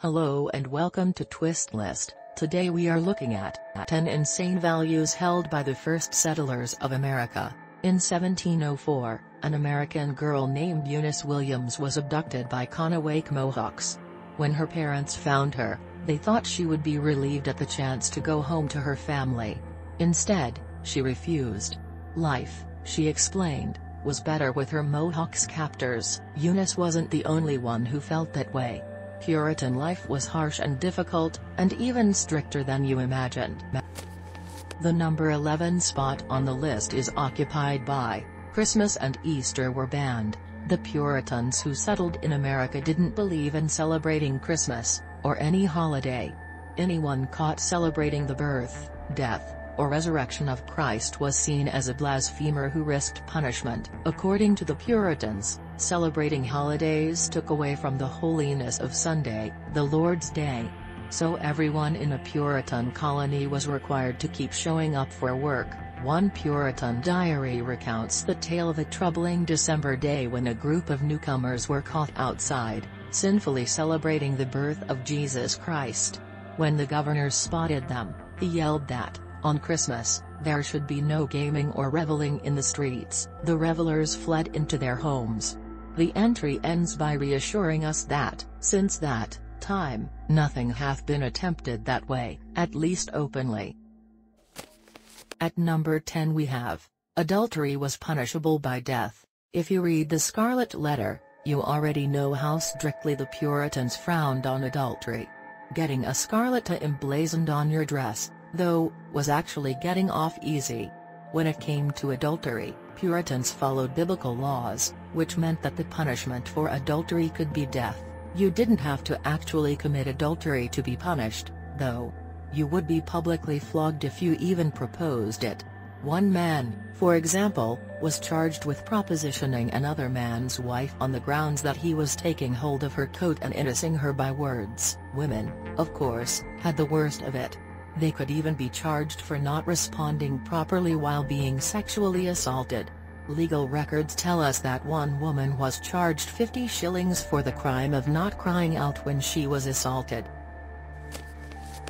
Hello and welcome to Twist List. Today we are looking at 10 insane values held by the first settlers of America. In 1704, an American girl named Eunice Williams was abducted by Kahnawake Mohawks. When her parents found her, they thought she would be relieved at the chance to go home to her family. Instead, she refused. Life, she explained, was better with her Mohawks captors. Eunice wasn't the only one who felt that way. Puritan life was harsh and difficult, and even stricter than you imagined. The number 11 spot on the list is occupied by Christmas and Easter were banned. The Puritans who settled in America didn't believe in celebrating Christmas, or any holiday. Anyone caught celebrating the birth, death, or resurrection of Christ was seen as a blasphemer who risked punishment. According to the Puritans, celebrating holidays took away from the holiness of Sunday, the Lord's Day. So everyone in a Puritan colony was required to keep showing up for work. One Puritan diary recounts the tale of a troubling December day when a group of newcomers were caught outside, sinfully celebrating the birth of Jesus Christ. When the governor spotted them, he yelled that, on Christmas, there should be no gaming or reveling in the streets. The revelers fled into their homes. The entry ends by reassuring us that, since that time, nothing hath been attempted that way, at least openly. At number 10 we have, adultery was punishable by death. If you read the Scarlet Letter, you already know how strictly the Puritans frowned on adultery. Getting a scarlet emblazoned on your dress, though, was actually getting off easy. When it came to adultery, Puritans followed biblical laws, which meant that the punishment for adultery could be death. You didn't have to actually commit adultery to be punished, though. You would be publicly flogged if you even proposed it. One man, for example, was charged with propositioning another man's wife on the grounds that he was taking hold of her coat and innocing her by words. Women, of course, had the worst of it. They could even be charged for not responding properly while being sexually assaulted. Legal records tell us that one woman was charged 50 shillings for the crime of not crying out when she was assaulted.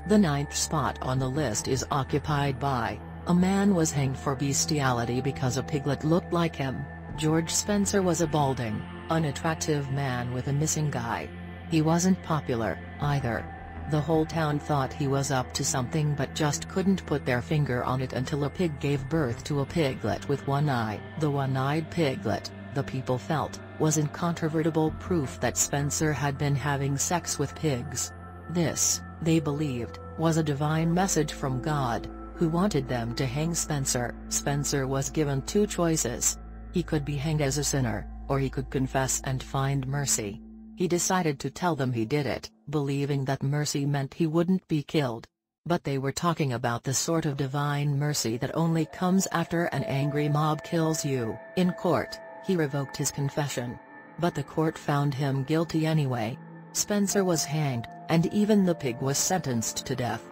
The 9th spot on the list is occupied by, a man was hanged for bestiality because a piglet looked like him. George Spencer was a balding, unattractive man with a missing eye. He wasn't popular, either. The whole town thought he was up to something but just couldn't put their finger on it until a pig gave birth to a piglet with one eye. The one-eyed piglet, the people felt, was incontrovertible proof that Spencer had been having sex with pigs. This, they believed, was a divine message from God, who wanted them to hang Spencer. Spencer was given two choices. He could be hanged as a sinner, or he could confess and find mercy. He decided to tell them he did it, believing that mercy meant he wouldn't be killed. But they were talking about the sort of divine mercy that only comes after an angry mob kills you. In court, he revoked his confession. But the court found him guilty anyway. Spencer was hanged, and even the pig was sentenced to death.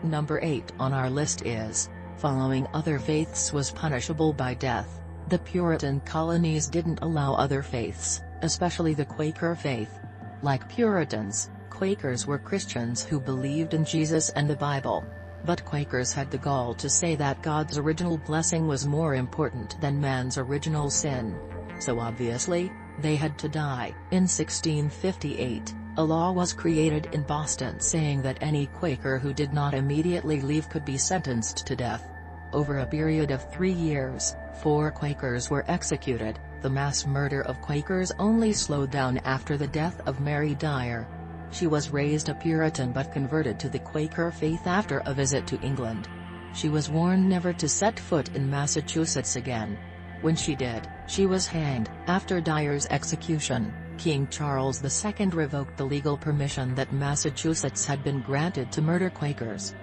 Number 8 on our list is, following other faiths was punishable by death. The Puritan colonies didn't allow other faiths, especially the Quaker faith. Like Puritans, Quakers were Christians who believed in Jesus and the Bible. But Quakers had the gall to say that God's original blessing was more important than man's original sin. So obviously, they had to die. In 1658, a law was created in Boston saying that any Quaker who did not immediately leave could be sentenced to death. Over a period of 3 years, 4 Quakers were executed. The mass murder of Quakers only slowed down after the death of Mary Dyer. She was raised a Puritan but converted to the Quaker faith after a visit to England. She was warned never to set foot in Massachusetts again. When she did, she was hanged. After Dyer's execution, King Charles II revoked the legal permission that Massachusetts had been granted to murder Quakers.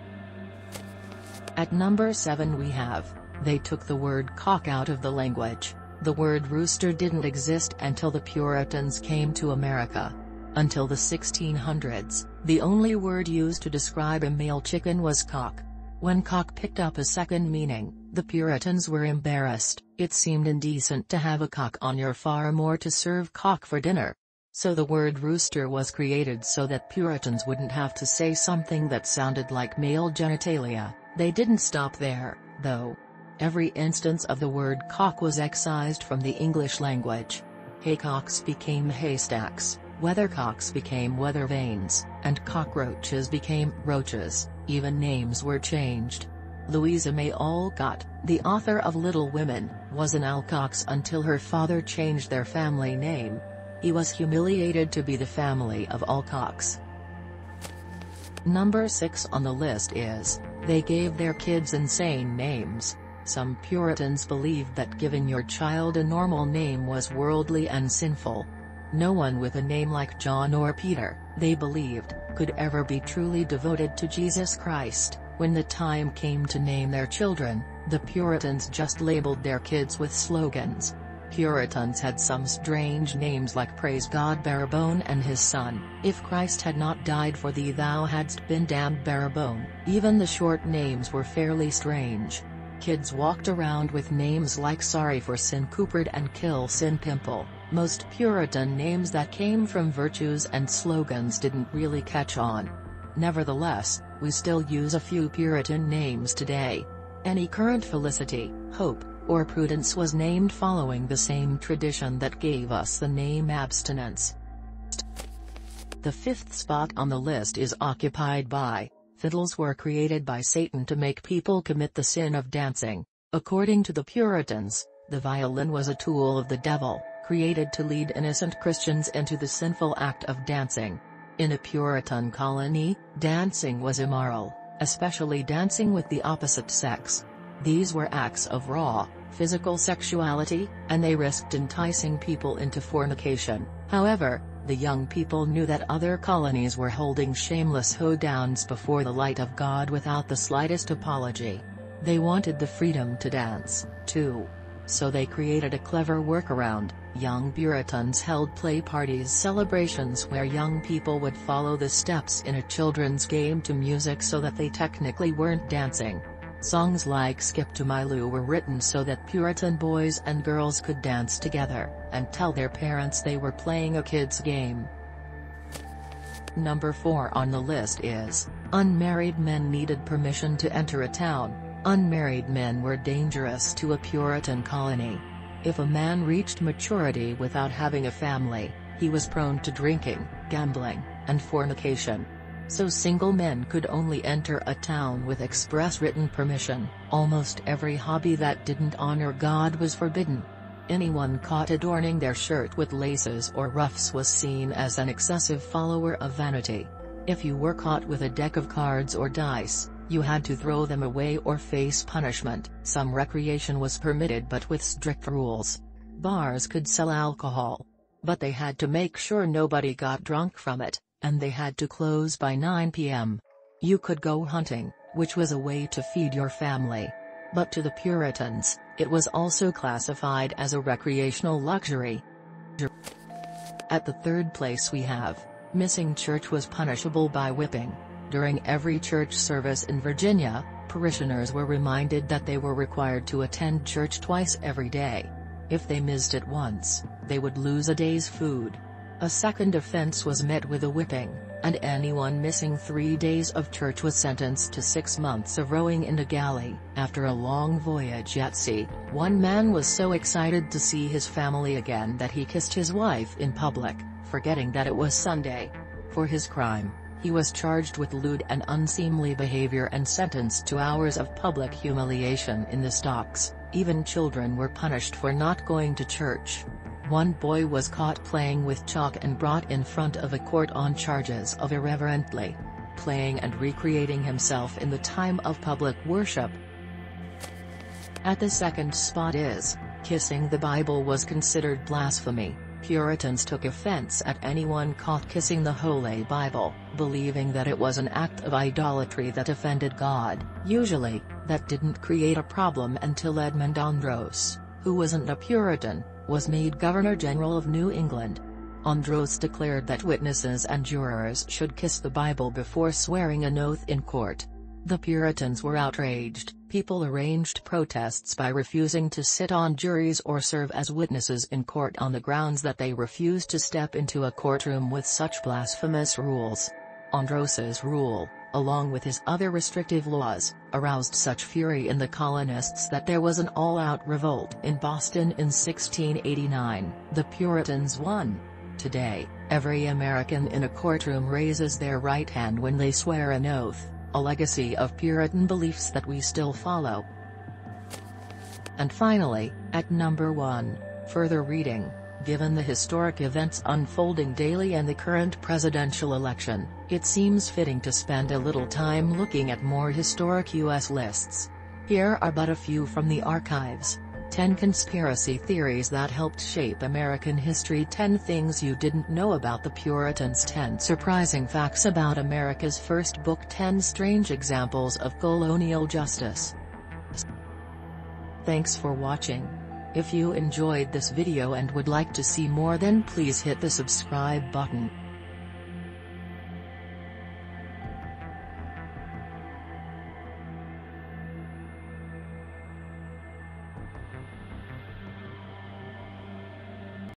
At number 7 we have, they took the word cock out of the language. The word rooster didn't exist until the Puritans came to America. Until the 1600s, the only word used to describe a male chicken was cock. When cock picked up a second meaning, the Puritans were embarrassed. It seemed indecent to have a cock on your farm or to serve cock for dinner. So the word rooster was created so that Puritans wouldn't have to say something that sounded like male genitalia. They didn't stop there, though. Every instance of the word cock was excised from the English language. Haycocks became haystacks, weathercocks became weather vanes, and cockroaches became roaches. Even names were changed. Louisa May Alcott, the author of Little Women, was an Alcox until her father changed their family name. He was humiliated to be the family of Alcox. Number 6 on the list is, they gave their kids insane names. Some Puritans believed that giving your child a normal name was worldly and sinful. No one with a name like John or Peter, they believed, could ever be truly devoted to Jesus Christ. When the time came to name their children, the Puritans just labeled their kids with slogans. Puritans had some strange names like Praise God Barabone and his son, If Christ had not died for thee thou hadst been damned Barabone. Even the short names were fairly strange. Kids walked around with names like Sorry for Sin Coopered and Kill Sin Pimple. Most Puritan names that came from virtues and slogans didn't really catch on. Nevertheless, we still use a few Puritan names today. Any current Felicity, Hope, or Prudence was named following the same tradition that gave us the name abstinence. The 5th spot on the list is occupied by, fiddles were created by Satan to make people commit the sin of dancing. According to the Puritans, the violin was a tool of the devil, created to lead innocent Christians into the sinful act of dancing. In a Puritan colony, dancing was immoral, especially dancing with the opposite sex. These were acts of raw, physical sexuality, and they risked enticing people into fornication. However, the young people knew that other colonies were holding shameless hoedowns before the light of God without the slightest apology. They wanted the freedom to dance, too. So they created a clever workaround. Young Puritans held play parties, celebrations where young people would follow the steps in a children's game to music so that they technically weren't dancing. Songs like Skip to My Lou were written so that Puritan boys and girls could dance together, and tell their parents they were playing a kid's game. Number 4 on the list is, unmarried men needed permission to enter a town. Unmarried men were dangerous to a Puritan colony. If a man reached maturity without having a family, he was prone to drinking, gambling, and fornication. So single men could only enter a town with express written permission. Almost every hobby that didn't honor God was forbidden. Anyone caught adorning their shirt with laces or ruffs was seen as an excessive follower of vanity. If you were caught with a deck of cards or dice, you had to throw them away or face punishment. Some recreation was permitted but with strict rules. Bars could sell alcohol, but they had to make sure nobody got drunk from it, and they had to close by 9 p.m. You could go hunting, which was a way to feed your family. But to the Puritans, it was also classified as a recreational luxury. At the 3rd place we have, missing church was punishable by whipping. During every church service in Virginia, parishioners were reminded that they were required to attend church twice every day. If they missed it once, they would lose a day's food. A second offense was met with a whipping, and anyone missing 3 days of church was sentenced to 6 months of rowing in a galley. After a long voyage at sea, one man was so excited to see his family again that he kissed his wife in public, forgetting that it was Sunday. For his crime, he was charged with lewd and unseemly behavior and sentenced to hours of public humiliation in the stocks. Even children were punished for not going to church. One boy was caught playing with chalk and brought in front of a court on charges of irreverently playing and recreating himself in the time of public worship. At the 2nd spot is, kissing the Bible was considered blasphemy. Puritans took offense at anyone caught kissing the Holy Bible, believing that it was an act of idolatry that offended God. Usually, that didn't create a problem until Edmund Andros, who wasn't a Puritan, was made Governor-General of New England. Andros declared that witnesses and jurors should kiss the Bible before swearing an oath in court. The Puritans were outraged. People arranged protests by refusing to sit on juries or serve as witnesses in court on the grounds that they refused to step into a courtroom with such blasphemous rules. Andros's rule, along with his other restrictive laws, aroused such fury in the colonists that there was an all-out revolt in Boston in 1689. The Puritans won. Today, every American in a courtroom raises their right hand when they swear an oath, a legacy of Puritan beliefs that we still follow. And finally, at number 1, further reading. Given the historic events unfolding daily and the current presidential election, it seems fitting to spend a little time looking at more historic U.S. lists. Here are but a few from the archives. 10 conspiracy theories that helped shape American history. 10 things you didn't know about the Puritans. 10 surprising facts about America's first book. 10 strange examples of colonial justice. Thanks for watching. If you enjoyed this video and would like to see more, then please hit the subscribe button.